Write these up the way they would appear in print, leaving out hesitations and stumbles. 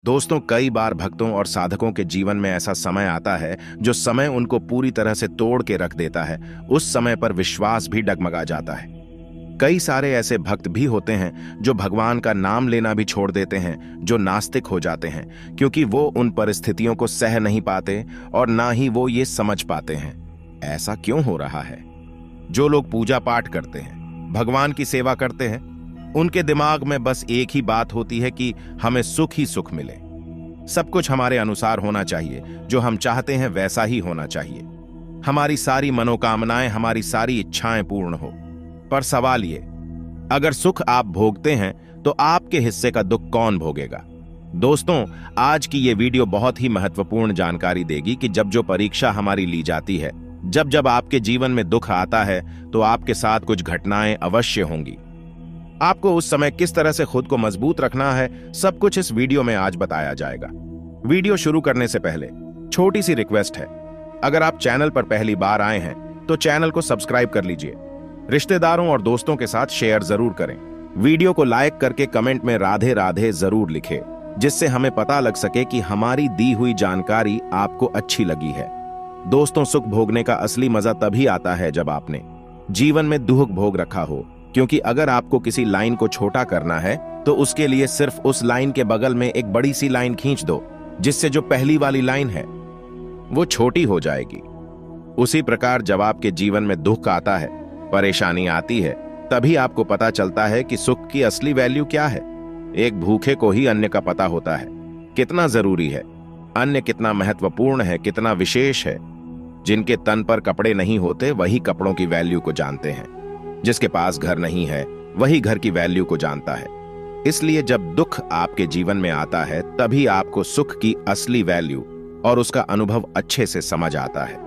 दोस्तों, कई बार भक्तों और साधकों के जीवन में ऐसा समय आता है जो समय उनको पूरी तरह से तोड़ के रख देता है। उस समय पर विश्वास भी डगमगा जाता है। कई सारे ऐसे भक्त भी होते हैं जो भगवान का नाम लेना भी छोड़ देते हैं, जो नास्तिक हो जाते हैं, क्योंकि वो उन परिस्थितियों को सह नहीं पाते और ना ही वो ये समझ पाते हैं ऐसा क्यों हो रहा है। जो लोग पूजा पाठ करते हैं, भगवान की सेवा करते हैं, उनके दिमाग में बस एक ही बात होती है कि हमें सुख ही सुख मिले, सब कुछ हमारे अनुसार होना चाहिए, जो हम चाहते हैं वैसा ही होना चाहिए, हमारी सारी मनोकामनाएं, हमारी सारी इच्छाएं पूर्ण हो। पर सवाल ये, अगर सुख आप भोगते हैं तो आपके हिस्से का दुख कौन भोगेगा। दोस्तों, आज की ये वीडियो बहुत ही महत्वपूर्ण जानकारी देगी कि जब जो परीक्षा हमारी ली जाती है, जब जब आपके जीवन में दुख आता है, तो आपके साथ कुछ घटनाएं अवश्य होंगी। आपको उस समय किस तरह से खुद को मजबूत रखना है, सब कुछ इस वीडियो में आज बताया जाएगा। वीडियो शुरू करने से पहले छोटी सी रिक्वेस्ट है, अगर आप चैनल पर पहली बार आए हैं तो चैनल को सब्सक्राइब कर लीजिए, रिश्तेदारों और दोस्तों के साथ शेयर जरूर करें, वीडियो को लाइक करके कमेंट में राधे राधे जरूर लिखें, जिससे हमें पता लग सके कि हमारी दी हुई जानकारी आपको अच्छी लगी है। दोस्तों, सुख भोगने का असली मजा तभी आता है जब आपने जीवन में दुख भोग रखा हो, क्योंकि अगर आपको किसी लाइन को छोटा करना है तो उसके लिए सिर्फ उस लाइन के बगल में एक बड़ी सी लाइन खींच दो, जिससे जो पहली वाली लाइन है वो छोटी हो जाएगी। उसी प्रकार जब आपके जीवन में दुख आता है, परेशानी आती है, तभी आपको पता चलता है कि सुख की असली वैल्यू क्या है। एक भूखे को ही अन्न का पता होता है, कितना जरूरी है, अन्न कितना महत्वपूर्ण है, कितना विशेष है। जिनके तन पर कपड़े नहीं होते वही कपड़ों की वैल्यू को जानते हैं, जिसके पास घर नहीं है वही घर की वैल्यू को जानता है। इसलिए जब दुख आपके जीवन में आता है, तभी आपको सुख की असली वैल्यू और उसका अनुभव अच्छे से समझ आता है।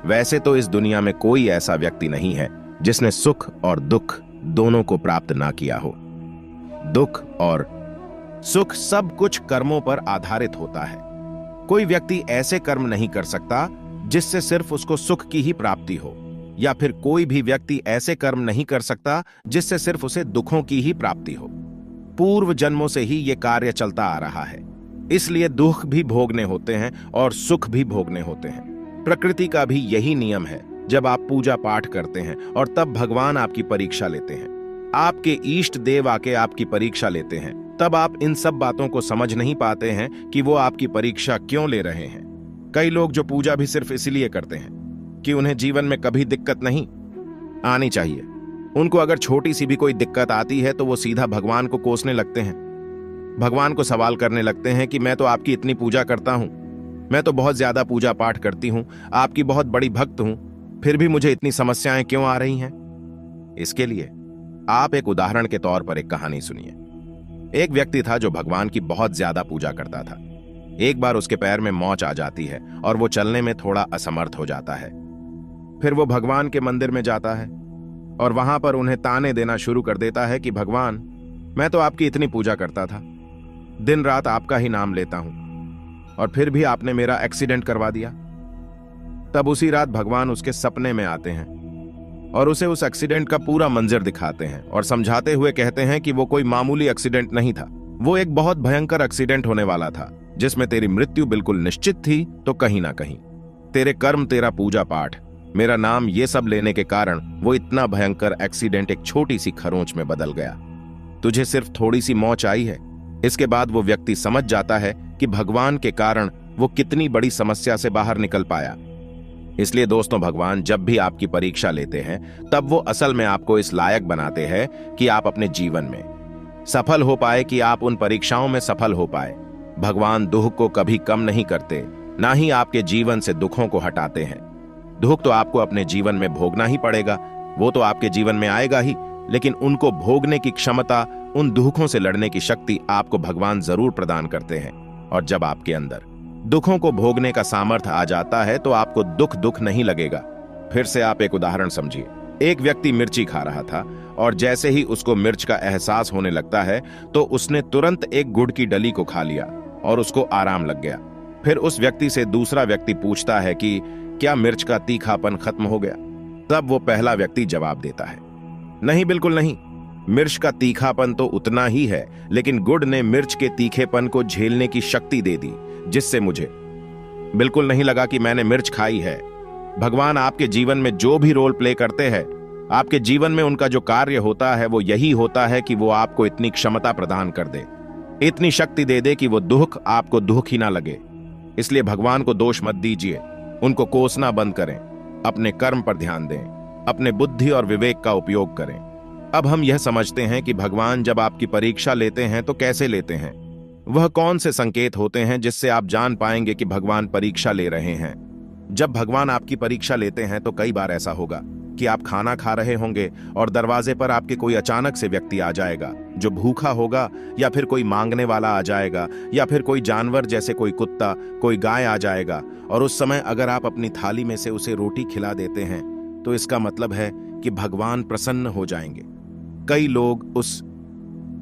वैसे तो इस दुनिया में कोई ऐसा व्यक्ति नहीं है जिसने सुख और दुख दोनों को प्राप्त ना किया हो। दुख और सुख सब कुछ कर्मों पर आधारित होता है। कोई व्यक्ति ऐसे कर्म नहीं कर सकता जिससे सिर्फ उसको सुख की ही प्राप्ति हो, या फिर कोई भी व्यक्ति ऐसे कर्म नहीं कर सकता जिससे सिर्फ उसे दुखों की ही प्राप्ति हो। पूर्व जन्मों से ही यह कार्य चलता आ रहा है, इसलिए दुख भी भोगने होते हैं और सुख भी भोगने होते हैं। प्रकृति का भी यही नियम है। जब आप पूजा पाठ करते हैं और तब भगवान आपकी परीक्षा लेते हैं, आपके इष्ट देव आके आपकी परीक्षा लेते हैं, तब आप इन सब बातों को समझ नहीं पाते हैं कि वो आपकी परीक्षा क्यों ले रहे हैं। कई लोग जो पूजा भी सिर्फ इसलिए करते हैं कि उन्हें जीवन में कभी दिक्कत नहीं आनी चाहिए, उनको अगर छोटी सी भी कोई दिक्कत आती है तो वो सीधा भगवान को कोसने लगते हैं, भगवान को सवाल करने लगते हैं कि मैं तो आपकी इतनी पूजा करता हूं, मैं तो बहुत ज्यादा पूजा पाठ करती हूं, आपकी बहुत बड़ी भक्त हूं, फिर भी मुझे इतनी समस्याएं क्यों आ रही हैं। इसके लिए आप एक उदाहरण के तौर पर एक कहानी सुनिए। एक व्यक्ति था जो भगवान की बहुत ज्यादा पूजा करता था। एक बार उसके पैर में मोच आ जाती है और वो चलने में थोड़ा असमर्थ हो जाता है। फिर वो भगवान के मंदिर में जाता है और वहां पर उन्हें ताने देना शुरू कर देता है कि भगवान, मैं तो आपकी इतनी पूजा करता था, दिन रात आपका ही नाम लेता हूं, और फिर भी आपने मेरा एक्सीडेंट करवा दिया। तब उसी रात भगवान उसके सपने में आते हैं और उसे उस एक्सीडेंट का पूरा मंजर दिखाते हैं और समझाते हुए कहते हैं कि वो कोई मामूली एक्सीडेंट नहीं था, वो एक बहुत भयंकर एक्सीडेंट होने वाला था, जिसमें तेरी मृत्यु बिल्कुल निश्चित थी। तो कहीं ना कहीं तेरे कर्म, तेरा पूजा पाठ, मेरा नाम, ये सब लेने के कारण वो इतना भयंकर एक्सीडेंट एक छोटी सी खरोंच में बदल गया। तुझे सिर्फ थोड़ी सी मौत आई है। इसके बाद वो व्यक्ति समझ जाता है कि भगवान के कारण वो कितनी बड़ी समस्या से बाहर निकल पाया। इसलिए दोस्तों, भगवान जब भी आपकी परीक्षा लेते हैं, तब वो असल में आपको इस लायक बनाते हैं कि आप अपने जीवन में सफल हो पाए, कि आप उन परीक्षाओं में सफल हो पाए। भगवान दुख को कभी कम नहीं करते, ना ही आपके जीवन से दुखों को हटाते हैं। दुख तो आपको अपने जीवन में भोगना ही पड़ेगा, वो तो आपके जीवन में आएगा ही, लेकिन उनको भोगने की क्षमता, उन दुखों से लड़ने की शक्ति आपको भगवान जरूर प्रदान करते हैं। और जब आपके अंदर दुखों को भोगने का सामर्थ्य आ जाता है तो आपको दुख नहीं लगेगा। फिर से आप एक उदाहरण समझिए। एक व्यक्ति मिर्ची खा रहा था और जैसे ही उसको मिर्च का एहसास होने लगता है तो उसने तुरंत एक गुड़ की डली को खा लिया और उसको आराम लग गया। फिर उस व्यक्ति से दूसरा व्यक्ति पूछता है कि क्या मिर्च का तीखापन खत्म हो गया? तब वो पहला व्यक्ति जवाब देता है, नहीं, बिल्कुल नहीं, मिर्च का तीखापन तो उतना ही है, लेकिन गुड़ ने मिर्च के तीखेपन को झेलने की शक्ति दे दी, जिससे मुझे बिल्कुल नहीं लगा कि मैंने मिर्च खाई है। भगवान आपके जीवन में जो भी रोल प्ले करते हैं, आपके जीवन में उनका जो कार्य होता है वो यही होता है कि वो आपको इतनी क्षमता प्रदान कर दे, इतनी शक्ति दे दे कि वो दुख आपको दुख ही ना लगे। इसलिए भगवान को दोष मत दीजिए, उनको कोसना बंद करें, अपने कर्म पर ध्यान दें, अपने बुद्धि और विवेक का उपयोग करें। अब हम यह समझते हैं कि भगवान जब आपकी परीक्षा लेते हैं तो कैसे लेते हैं, वह कौन से संकेत होते हैं जिससे आप जान पाएंगे कि भगवान परीक्षा ले रहे हैं। जब भगवान आपकी परीक्षा लेते हैं तो कई बार ऐसा होगा कि आप खाना खा रहे होंगे और दरवाजे पर आपके कोई अचानक से व्यक्ति आ जाएगा जो भूखा होगा, या फिर कोई मांगने वाला आ जाएगा, या फिर कोई जानवर जैसे कोई कुत्ता, कोई गाय आ जाएगा। और उस समय अगर आप अपनी थाली में से उसे रोटी खिला देते हैं तो इसका मतलब है कि भगवान प्रसन्न हो जाएंगे। कई लोग उस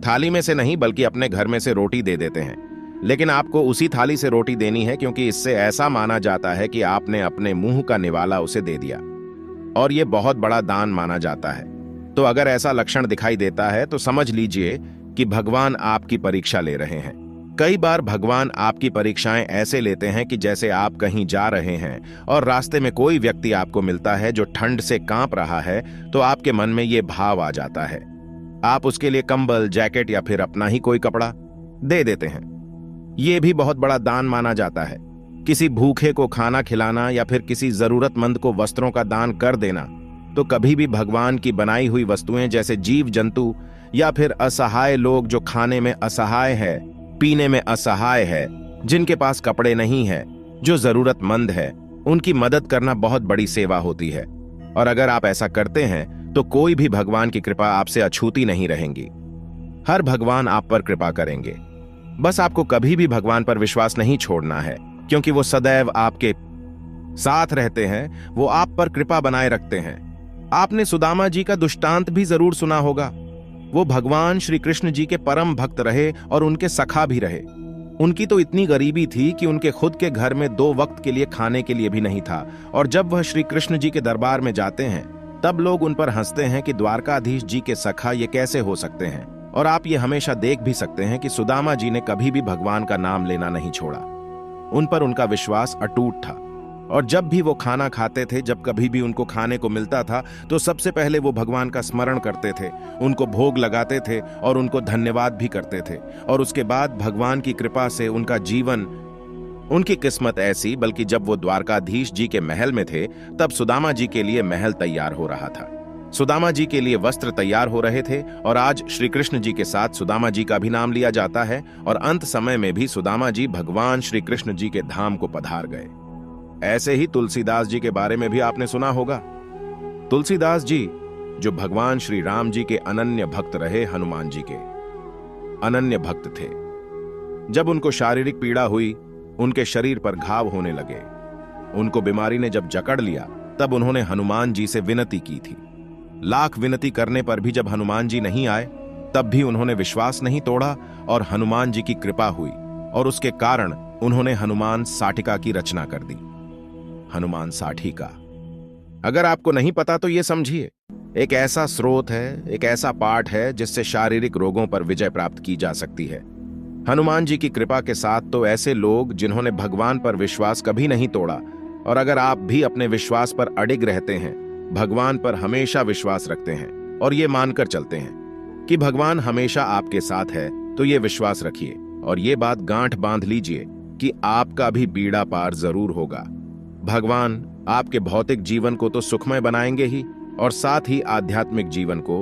थाली में से नहीं बल्कि अपने घर में से रोटी दे देते हैं, लेकिन आपको उसी थाली से रोटी देनी है, क्योंकि इससे ऐसा माना जाता है कि आपने अपने मुंह का निवाला उसे दे दिया और यह बहुत बड़ा दान माना जाता है। तो अगर ऐसा लक्षण दिखाई देता है तो समझ लीजिए कि भगवान आपकी परीक्षा ले रहे हैं। कई बार भगवान आपकी परीक्षाएं ऐसे लेते हैं कि जैसे आप कहीं जा रहे हैं और रास्ते में कोई व्यक्ति आपको मिलता है जो ठंड से कांप रहा है, तो आपके मन में यह भाव आ जाता है, आप उसके लिए कंबल, जैकेट या फिर अपना ही कोई कपड़ा दे देते हैं। यह भी बहुत बड़ा दान माना जाता है। किसी भूखे को खाना खिलाना या फिर किसी जरूरतमंद को वस्त्रों का दान कर देना तो कभी भी भगवान की बनाई हुई वस्तुएं जैसे जीव जंतु या फिर असहाय लोग जो खाने में असहाय है, पीने में असहाय है, जिनके पास कपड़े नहीं है, जो जरूरतमंद है, उनकी मदद करना बहुत बड़ी सेवा होती है। और अगर आप ऐसा करते हैं तो कोई भी भगवान की कृपा आपसे अछूती नहीं रहेंगी। हर भगवान आप पर कृपा करेंगे। बस आपको कभी भी भगवान पर विश्वास नहीं छोड़ना है, क्योंकि वो सदैव आपके साथ रहते हैं, वो आप पर कृपा बनाए रखते हैं। आपने सुदामा जी का दृष्टांत भी जरूर सुना होगा। वो भगवान श्री कृष्ण जी के परम भक्त रहे और उनके सखा भी रहे। उनकी तो इतनी गरीबी थी कि उनके खुद के घर में 2 वक्त के लिए खाने के लिए भी नहीं था, और जब वह श्री कृष्ण जी के दरबार में जाते हैं तब लोग उन पर हंसते हैं कि द्वारकाधीश जी के सखा ये कैसे हो सकते हैं। और आप ये हमेशा देख भी सकते हैं कि सुदामा जी ने कभी भी भगवान का नाम लेना नहीं छोड़ा। उन पर उनका विश्वास अटूट था, और जब भी वो खाना खाते थे, जब कभी भी उनको खाने को मिलता था, तो सबसे पहले वो भगवान का स्मरण करते थे, उनको भोग लगाते थे और उनको धन्यवाद भी करते थे। और उसके बाद भगवान की कृपा से उनका जीवन, उनकी किस्मत ऐसी, बल्कि जब वो द्वारकाधीश जी के महल में थे तब सुदामा जी के लिए महल तैयार हो रहा था, सुदामा जी के लिए वस्त्र तैयार हो रहे थे। और आज श्री कृष्ण जी के साथ सुदामा जी का भी नाम लिया जाता है, और अंत समय में भी सुदामा जी भगवान श्री कृष्ण जी के धाम को पधार गए। ऐसे ही तुलसीदास जी के बारे में भी आपने सुना होगा। तुलसीदास जी जो भगवान श्री राम जी के अनन्य भक्त रहे, हनुमान जी के अनन्य भक्त थे। जब उनको शारीरिक पीड़ा हुई, उनके शरीर पर घाव होने लगे, उनको बीमारी ने जब जकड़ लिया, तब उन्होंने हनुमान जी से विनती की थी। लाख विनती करने पर भी जब हनुमान जी नहीं आए, तब भी उन्होंने विश्वास नहीं तोड़ा और हनुमान जी की कृपा हुई, और उसके कारण उन्होंने हनुमान साटिका की रचना कर दी। हनुमान साटिका, अगर आपको नहीं पता तो ये समझिए, एक ऐसा स्रोत है, एक ऐसा पाठ है जिससे शारीरिक रोगों पर विजय प्राप्त की जा सकती है। हनुमान जी की कृपा के साथ तो ऐसे लोग जिन्होंने भगवान पर विश्वास कभी नहीं तोड़ा, और अगर आप भी अपने विश्वास पर अडिग रहते हैं, भगवान पर हमेशा विश्वास रखते हैं और ये मानकर चलते हैं कि भगवान हमेशा आपके साथ है, तो ये विश्वास रखिए और ये बात गांठ बांध लीजिए कि आपका भी बीड़ा पार जरूर होगा। भगवान आपके भौतिक जीवन को तो सुखमय बनाएंगे ही, और साथ ही आध्यात्मिक जीवन को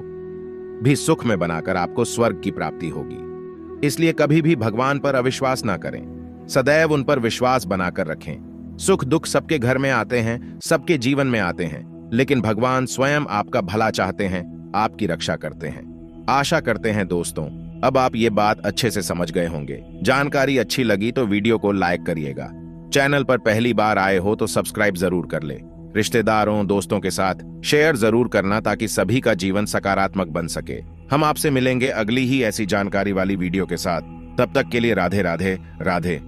भी सुखमय बनाकर आपको स्वर्ग की प्राप्ति होगी। इसलिए कभी भी भगवान पर अविश्वास ना करें, सदैव उन पर विश्वास बनाकर रखें। सुख दुख सबके घर में आते हैं, सबके जीवन में आते हैं, लेकिन भगवान स्वयं आपका भला चाहते हैं, आपकी रक्षा करते हैं। आशा करते हैं दोस्तों, अब आप ये बात अच्छे से समझ गए होंगे। जानकारी अच्छी लगी तो वीडियो को लाइक करिएगा। चैनल पर पहली बार आए हो तो सब्सक्राइब जरूर कर ले। रिश्तेदारों, दोस्तों के साथ शेयर जरूर करना ताकि सभी का जीवन सकारात्मक बन सके। हम आपसे मिलेंगे अगली ही ऐसी जानकारी वाली वीडियो के साथ। तब तक के लिए राधे राधे राधे।